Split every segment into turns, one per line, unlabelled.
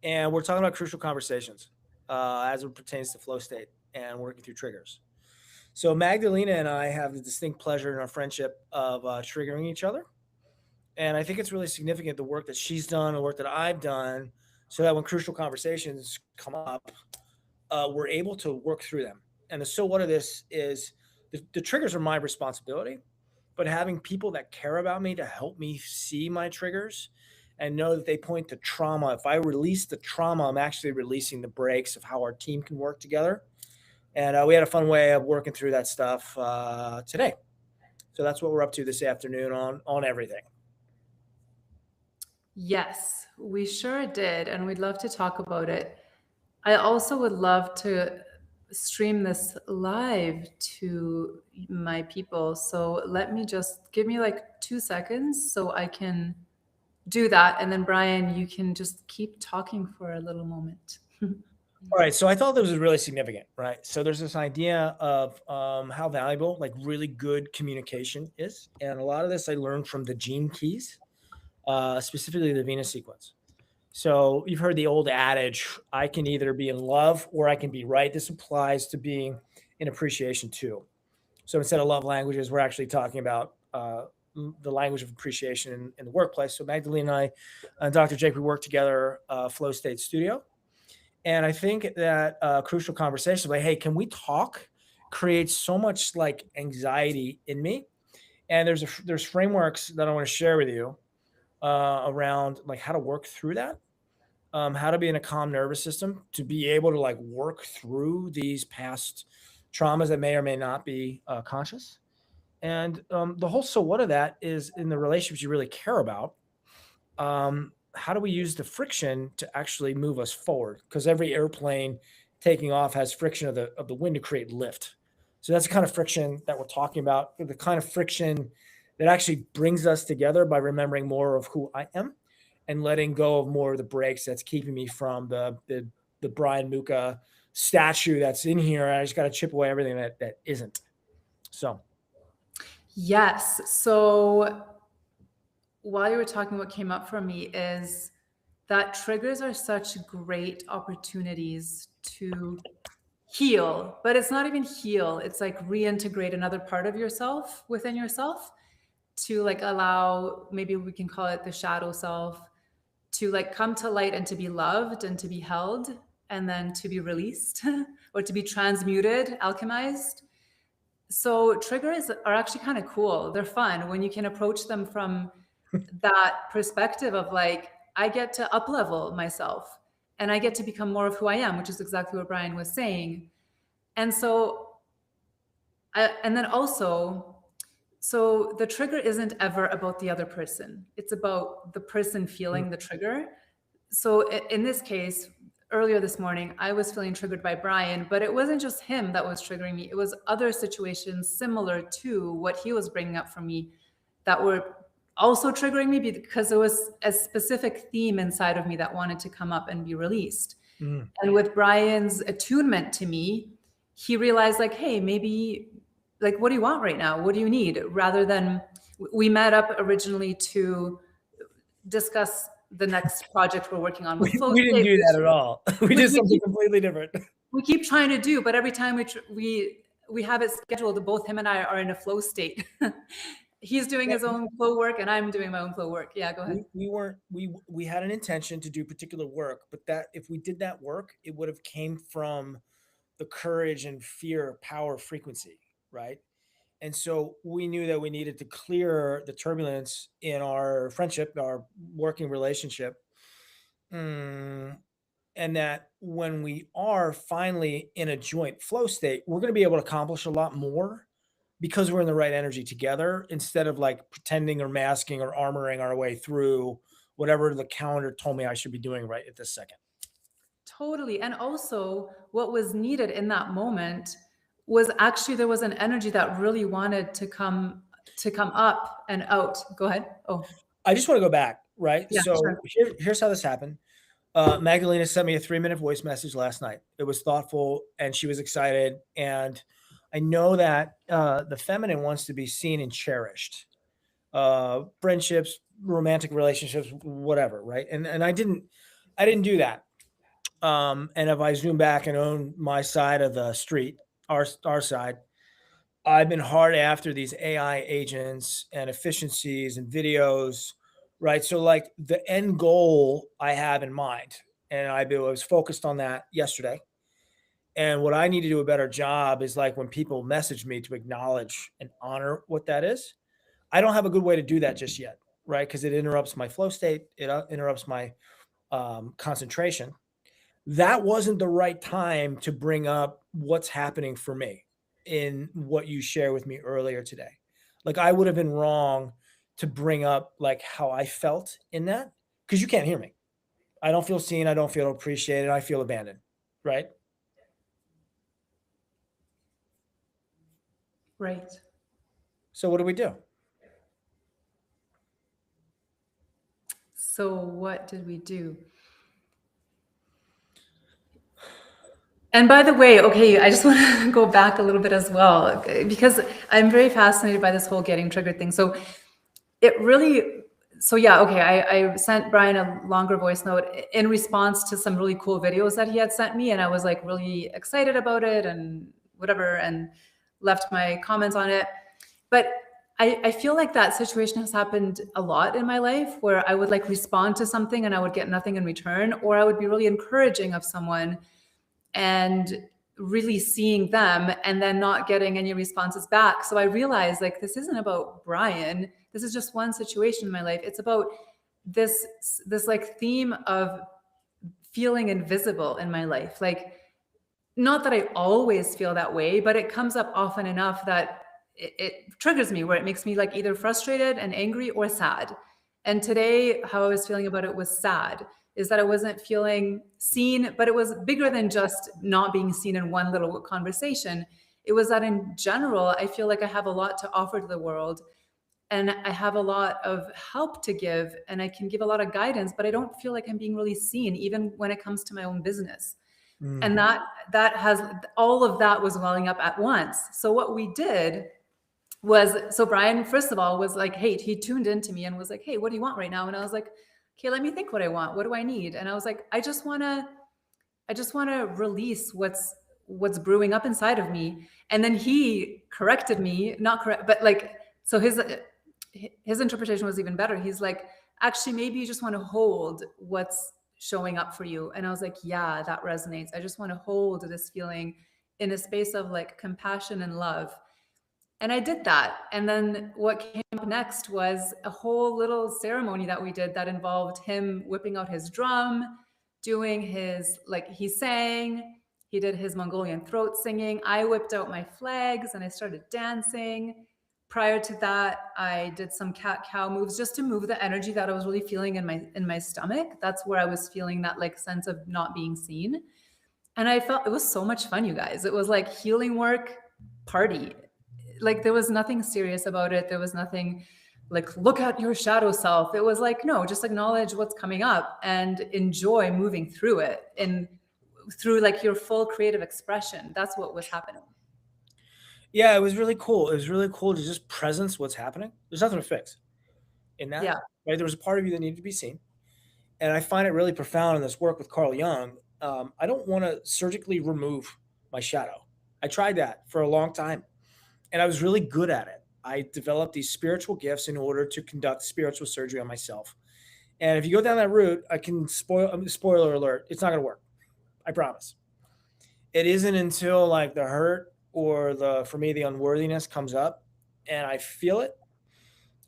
and we're talking about crucial conversations as it pertains to flow state and working through triggers. So Magdalena and I have the distinct pleasure in our friendship of triggering each other, and I think it's really significant the work that she's done, the work that I've done, so that when crucial conversations come up, we're able to work through them. And the so what of this is the triggers are my responsibility, but having people that care about me to help me see my triggers and know that they point to trauma. If I release the trauma, I'm actually releasing the brakes of how our team can work together. And we had a fun way of working through that stuff today. So that's what we're up to this afternoon on everything.
Yes, we sure did. And we'd love to talk about it. I also would love to stream this live to my people. So let me just give me like 2 seconds so I can do that. And then, Brian, you can just keep talking for a little moment.
All right, so I thought this was really significant, right? So there's this idea of how valuable, like really good communication is, and a lot of this I learned from the Gene Keys, specifically the Venus sequence. So you've heard the old adage, I can either be in love or I can be right. This applies to being in appreciation too. So instead of love languages, we're actually talking about the language of appreciation in the workplace. So Magdalene and I, and Dr. Jake, we work together, Flow State Studio. And I think that crucial conversations like, hey, can we talk? Creates so much like anxiety in me. And there's frameworks that I want to share with you around like how to work through that, how to be in a calm nervous system to be able to like work through these past traumas that may or may not be conscious. And the whole so what of that is in the relationships you really care about. How do we use the friction to actually move us forward? Because every airplane taking off has friction of the wind to create lift. So that's the kind of friction that we're talking about, the kind of friction that actually brings us together by remembering more of who I am and letting go of more of the brakes that's keeping me from the Brian Muka statue that's in here. I just got to chip away everything that isn't. So
Yes. So while you were talking, what came up for me is that triggers are such great opportunities to heal, but it's not even heal. It's like reintegrate another part of yourself within yourself to like allow, maybe we can call it the shadow self, to like come to light and to be loved and to be held and then to be released or to be transmuted, alchemized. So triggers are actually kind of cool. They're fun when you can approach them from that perspective of like, I get to up level myself and I get to become more of who I am, which is exactly what Brian was saying. And so, and then also, so the trigger isn't ever about the other person. It's about the person feeling the trigger. So in this case, earlier this morning, I was feeling triggered by Brian, but it wasn't just him that was triggering me. It was other situations similar to what he was bringing up for me that were also triggering me because there was a specific theme inside of me that wanted to come up and be released. And with Brian's attunement to me, he realized like, hey, maybe like, what do you want right now? What do you need? Rather than we met up originally to discuss the next project we're working on.
We didn't do that at all. We did something completely different.
We keep trying to do, but every time we have it scheduled, both him and I are in a flow state. He's doing his own flow work and I'm doing my own flow work. Yeah, go ahead.
We had an intention to do particular work, but that if we did that work, it would have came from the courage and fear, power, frequency, right? And so we knew that we needed to clear the turbulence in our friendship, our working relationship. And that when we are finally in a joint flow state, we're going to be able to accomplish a lot more because we're in the right energy together instead of like pretending or masking or armoring our way through whatever the calendar told me I should be doing right at this second.
Totally. And also, what was needed in that moment was actually there was an energy that really wanted to come up and out. Go ahead. Oh,
I just want to go back, right?
yeah,
So
sure.
here's how this happened. Magdalena sent me a 3-minute voice message last night. It was thoughtful and she was excited. And I know that the feminine wants to be seen and cherished. Friendships, romantic relationships, whatever, right? And I didn't do that. And if I zoom back and own my side of the street, our side, I've been hard after these AI agents and efficiencies and videos, right? So like the end goal I have in mind, and was focused on that yesterday. And what I need to do a better job is like when people message me to acknowledge and honor what that is. I don't have a good way to do that just yet, right? Because it interrupts my flow state, it interrupts my concentration. That wasn't the right time to bring up what's happening for me in what you shared with me earlier today. Like I would have been wrong to bring up like how I felt in that because you can't hear me. I don't feel seen. I don't feel appreciated. I feel abandoned. Right.
Right.
So what do we do?
So what did we do? And by the way, okay, I just want to go back a little bit as well, because I'm very fascinated by this whole getting triggered thing. So it really, so yeah, okay, I sent Brian a longer voice note in response to some really cool videos that he had sent me. And I was like really excited about it and whatever, and left my comments on it. But I feel like that situation has happened a lot in my life where I would like respond to something and I would get nothing in return, or I would be really encouraging of someone and really seeing them and then not getting any responses back. So I realized like, this isn't about Brian. This is just one situation in my life. It's about this like theme of feeling invisible in my life. Like, not that I always feel that way, but it comes up often enough that it triggers me, where it makes me like either frustrated and angry or sad. And today, how I was feeling about it was sad, is that I wasn't feeling seen, but it was bigger than just not being seen in one little conversation. It was that in general, I feel like I have a lot to offer to the world and I have a lot of help to give and I can give a lot of guidance, but I don't feel like I'm being really seen, even when it comes to my own business. And that has, all of that was welling up at once. So what we did was, so Brian, first of all, was like, hey, he tuned into me and was like, hey, what do you want right now? And I was like, okay, let me think what I want. What do I need? And I was like, I just want to release what's brewing up inside of me. And then he corrected me, not correct, but like, so his interpretation was even better. He's like, actually, maybe you just want to hold what's showing up for you. And I was like, yeah, that resonates. I just want to hold this feeling in a space of like compassion and love. And I did that. And then what came up next was a whole little ceremony that we did that involved him whipping out his drum, doing his, like he sang, he did his Mongolian throat singing. I whipped out my flags and I started dancing. Prior to that, I did some cat-cow moves just to move the energy that I was really feeling in my stomach. That's where I was feeling that like sense of not being seen. And I felt it was so much fun, you guys. It was like healing work party. Like there was nothing serious about it. There was nothing like, look at your shadow self. It was like, no, just acknowledge what's coming up and enjoy moving through it and through like your full creative expression. That's what was happening.
Yeah, it was really cool. It was really cool to just presence what's happening. There's nothing to fix in that.
Yeah.
Right? There was a part of you that needed to be seen. And I find it really profound in this work with Carl Jung. I don't want to surgically remove my shadow. I tried that for a long time and I was really good at it. I developed these spiritual gifts in order to conduct spiritual surgery on myself. And if you go down that route, I can spoiler alert, it's not going to work. I promise. It isn't until like the hurt or for me, the unworthiness comes up and I feel it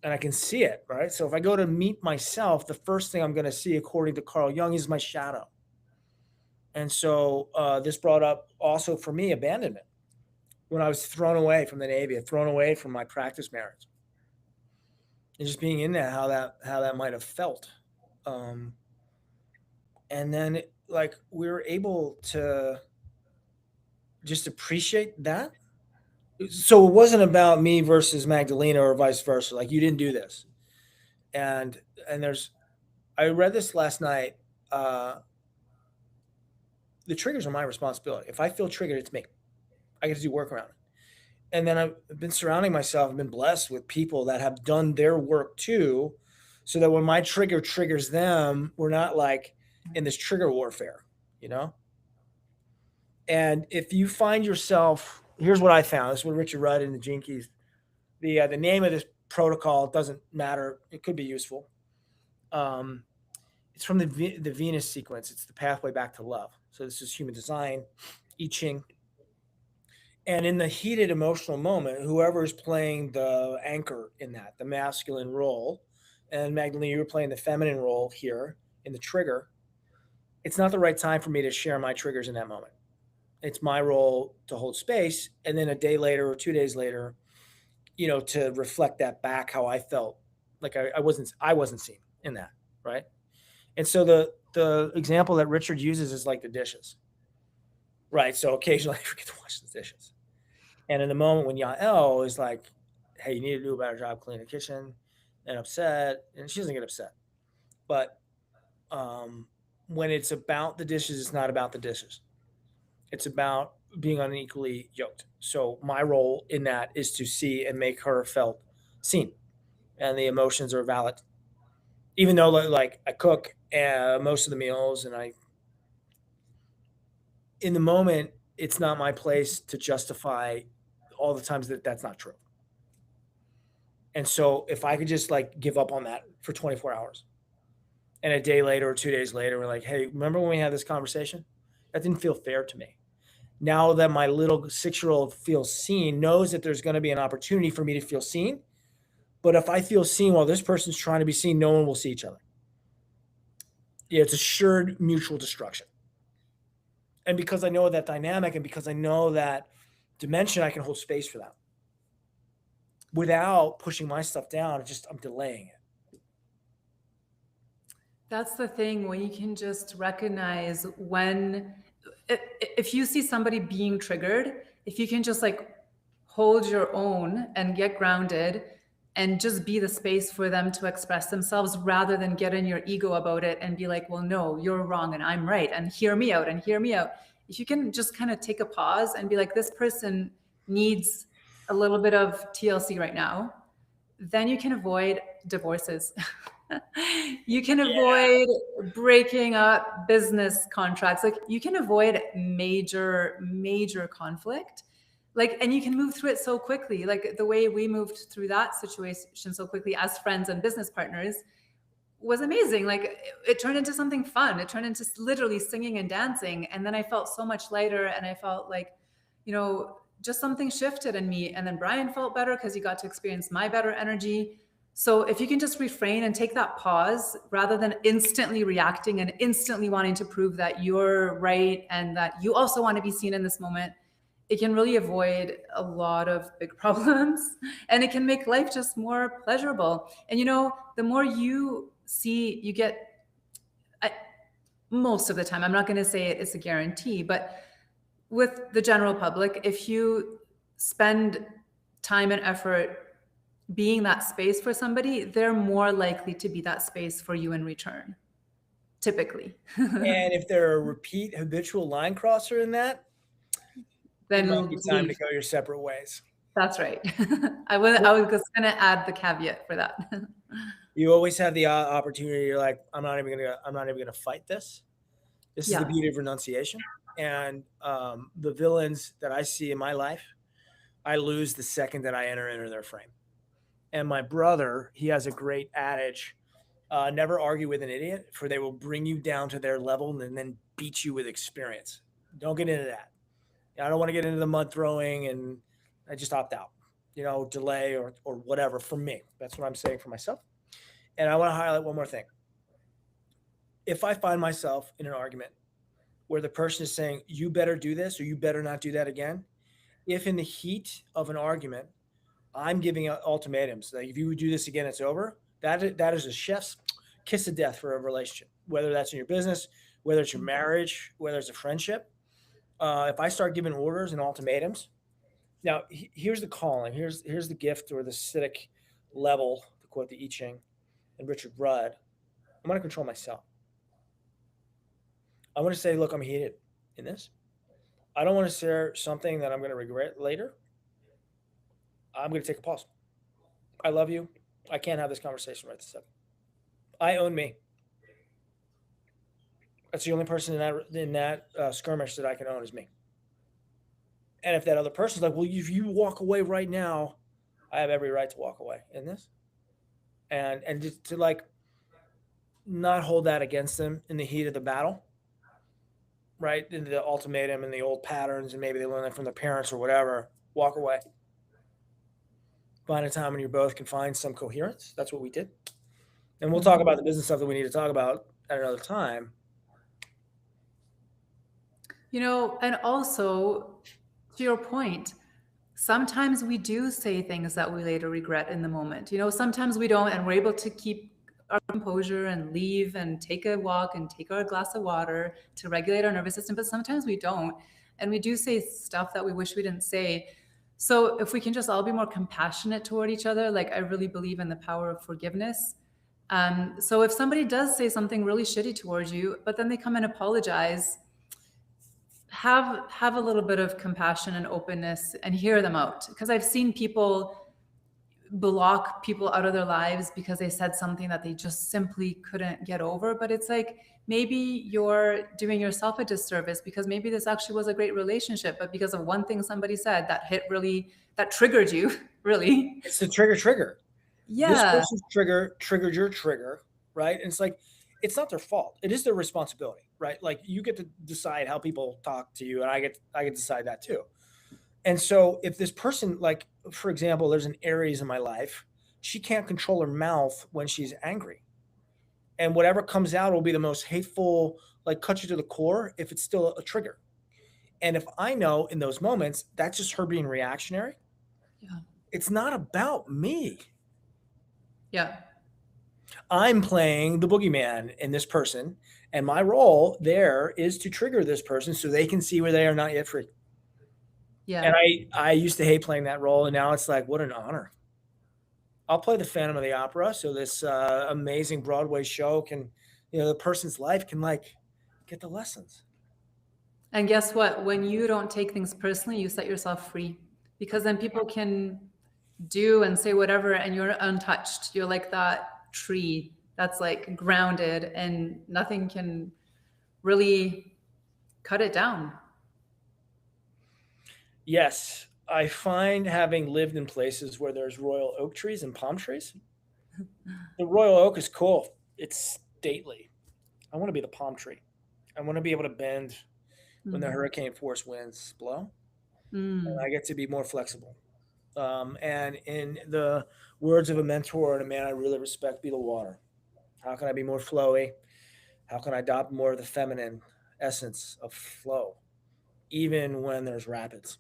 and I can see it, right? So if I go to meet myself, the first thing I'm going to see, according to Carl Jung, is my shadow. And so this brought up also for me abandonment. When I was thrown away from the Navy, thrown away from my practice marriage, and just being in that, how that might have felt. And then like we were able to just appreciate that. So it wasn't about me versus Magdalena or vice versa. Like you didn't do this. And I read this last night. The triggers are my responsibility. If I feel triggered, it's me. I get to do work around it. And then I've been surrounding myself, I've been blessed with people that have done their work too, so that when my trigger triggers them, we're not like in this trigger warfare, you know? And if you find yourself, here's what I found. This is what Richard Rudd in the Gene Keys. The name of this protocol doesn't matter. It could be useful. Um, it's from the Venus sequence. It's the pathway back to love. So this is human design, I Ching. And in the heated emotional moment, whoever is playing the anchor in that, the masculine role, and Magdalene, you were playing the feminine role here in the trigger, it's not the right time for me to share my triggers in that moment. It's my role to hold space. And then a day later or 2 days later, to reflect that back, how I felt like I wasn't seen in that. Right. And so the example that Richard uses is like the dishes. Right. So occasionally I forget to wash the dishes. And in the moment when Yael is like, hey, you need to do a better job cleaning the kitchen, and upset, and she doesn't get upset. But when it's about the dishes, it's not about the dishes. It's about being unequally yoked. So my role in that is to see and make her felt seen, and the emotions are valid. Even though like I cook most of the meals, and in the moment, it's not my place to justify all the times that that's not true. And so if I could just like give up on that for 24 hours, and a day later or 2 days later, we're like, hey, remember when we had this conversation? That didn't feel fair to me. Now that my little 6-year-old feels seen, knows that there's going to be an opportunity for me to feel seen. But if I feel seen while this person's trying to be seen, no one will see each other. Yeah, it's assured mutual destruction. And because I know that dynamic, and because I know that dimension, I can hold space for that without pushing my stuff down. I'm delaying it.
That's the thing, when you can just recognize if you see somebody being triggered, if you can just like hold your own and get grounded and just be the space for them to express themselves, rather than get in your ego about it and be like, well, no, you're wrong and I'm right, and hear me out and hear me out. If you can just kind of take a pause and be like, this person needs a little bit of TLC right now, then you can avoid divorces. You can avoid breaking up business contracts. Like you can avoid major conflict. Like, and you can move through it so quickly. Like the way we moved through that situation so quickly as friends and business partners was amazing. Like it turned into something fun. It turned into literally singing and dancing. And then I felt so much lighter, and I felt like, just something shifted in me. And then Brian felt better because he got to experience my better energy. So if you can just refrain and take that pause, rather than instantly reacting and instantly wanting to prove that you're right and that you also want to be seen in this moment, it can really avoid a lot of big problems, and it can make life just more pleasurable. And the more you see, you get, most of the time, I'm not going to say it's a guarantee, but with the general public, if you spend time and effort being that space for somebody, they're more likely to be that space for you in return, typically.
And if they're a repeat habitual line crosser in that, then it might be time to go your separate ways.
That's right. I was just going to add the caveat for that.
You always have the opportunity. You're like, I'm not even gonna fight this. This is the beauty of renunciation. And the villains that I see in my life, I lose the second that I enter into their frame. And my brother, he has a great adage: never argue with an idiot, for they will bring you down to their level and then beat you with experience. Don't get into that. I don't want to get into the mud throwing, and I just opt out. Delay or whatever. For me, that's what I'm saying for myself. And I want to highlight one more thing. If I find myself in an argument where the person is saying, you better do this or you better not do that again, if in the heat of an argument, I'm giving out ultimatums, like if you would do this again, it's over, that is a chef's kiss of death for a relationship, whether that's in your business, whether it's your marriage, whether it's a friendship. If I start giving orders and ultimatums, now here's the calling, here's the gift, or the acidic level, to quote the I Ching and Richard Rudd. I'm going to control myself. I want to say, look, I'm heated in this. I don't want to share something that I'm going to regret later. I'm going to take a pause. I love you. I can't have this conversation right this second. I own me. That's the only person in that skirmish that I can own is me. And if that other person's like, well, if you walk away right now, I have every right to walk away in this. And just to like not hold that against them in the heat of the battle, right? In the ultimatum and the old patterns, and maybe they learn that from their parents or whatever. Walk away. Find a time when you both can find some coherence. That's what we did. And we'll talk about the business stuff that we need to talk about at another time.
You know, and also to your point, sometimes we do say things that we later regret in the moment. You know, sometimes we don't, and we're able to keep our composure and leave and take a walk and take our glass of water to regulate our nervous system. But sometimes we don't. And we do say stuff that we wish we didn't say. So if we can just all be more compassionate toward each other, like I really believe in the power of forgiveness. So if somebody does say something really shitty towards you, but then they come and apologize, have a little bit of compassion and openness and hear them out. Because I've seen people block people out of their lives because they said something that they just simply couldn't get over. But it's like, maybe you're doing yourself a disservice, because maybe this actually was a great relationship, but because of one thing somebody said that that triggered you, really.
It's the trigger.
Yeah.
This person's triggered your trigger, right? And it's like, it's not their fault. It is their responsibility, right? Like you get to decide how people talk to you, and I get to decide that too. And so if this person, like, for example, there's an Aries in my life, she can't control her mouth when she's angry. And whatever comes out will be the most hateful, like cut you to the core if it's still a trigger. And if I know in those moments, that's just her being reactionary.
Yeah.
It's not about me.
Yeah.
I'm playing the boogeyman in this person, and my role there is to trigger this person so they can see where they are not yet free.
Yeah.
And I used to hate playing that role, and now it's like, what an honor. I'll play the Phantom of the Opera, so this amazing Broadway show can, the person's life can like get the lessons.
And guess what? When you don't take things personally, you set yourself free, because then people can do and say whatever, and you're untouched. You're like that tree that's like grounded, and nothing can really cut it down.
Yes, I find, having lived in places where there's royal oak trees and palm trees, the royal oak is cool. It's stately. I want to be the palm tree. I want to be able to bend when the hurricane force winds blow, and I get to be more flexible. And in the words of a mentor and a man I really respect, be the water. How can I be more flowy? How can I adopt more of the feminine essence of flow, even when there's rapids?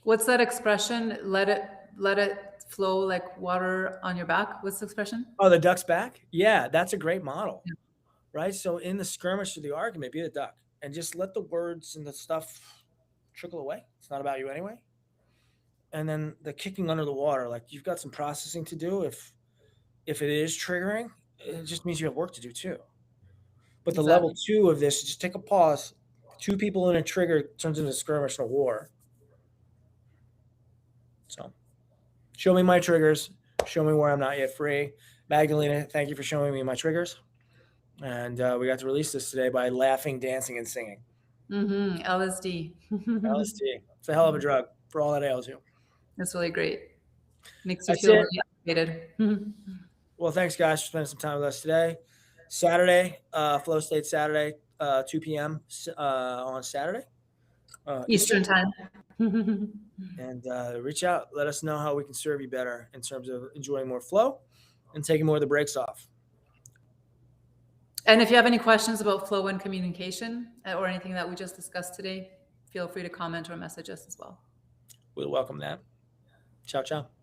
What's that expression? Let it flow like water on your back. What's the expression?
Oh, the duck's back? Yeah, that's a great model, right? So in the skirmish of the argument, be the duck and just let the words and the stuff trickle away. It's not about you anyway. And then the kicking under the water, like you've got some processing to do. If it is triggering, it just means you have work to do too. But the level 2 of this is just take a pause. 2 people in a trigger turns into a skirmish and a war. So show me my triggers. Show me where I'm not yet free. Magdalena, thank you for showing me my triggers. And we got to release this today by laughing, dancing, and singing.
LSD.
LSD. It's a hell of a drug for all that ails you.
That's really great. Makes you feel really activated.
Well, thanks, guys, for spending some time with us today. Saturday, Flow State Saturday, 2 p.m. On Saturday.
Eastern time.
And reach out. Let us know how we can serve you better in terms of enjoying more flow and taking more of the brakes off.
And if you have any questions about flow and communication or anything that we just discussed today, feel free to comment or message us as well.
We'll welcome that. Ciao, ciao.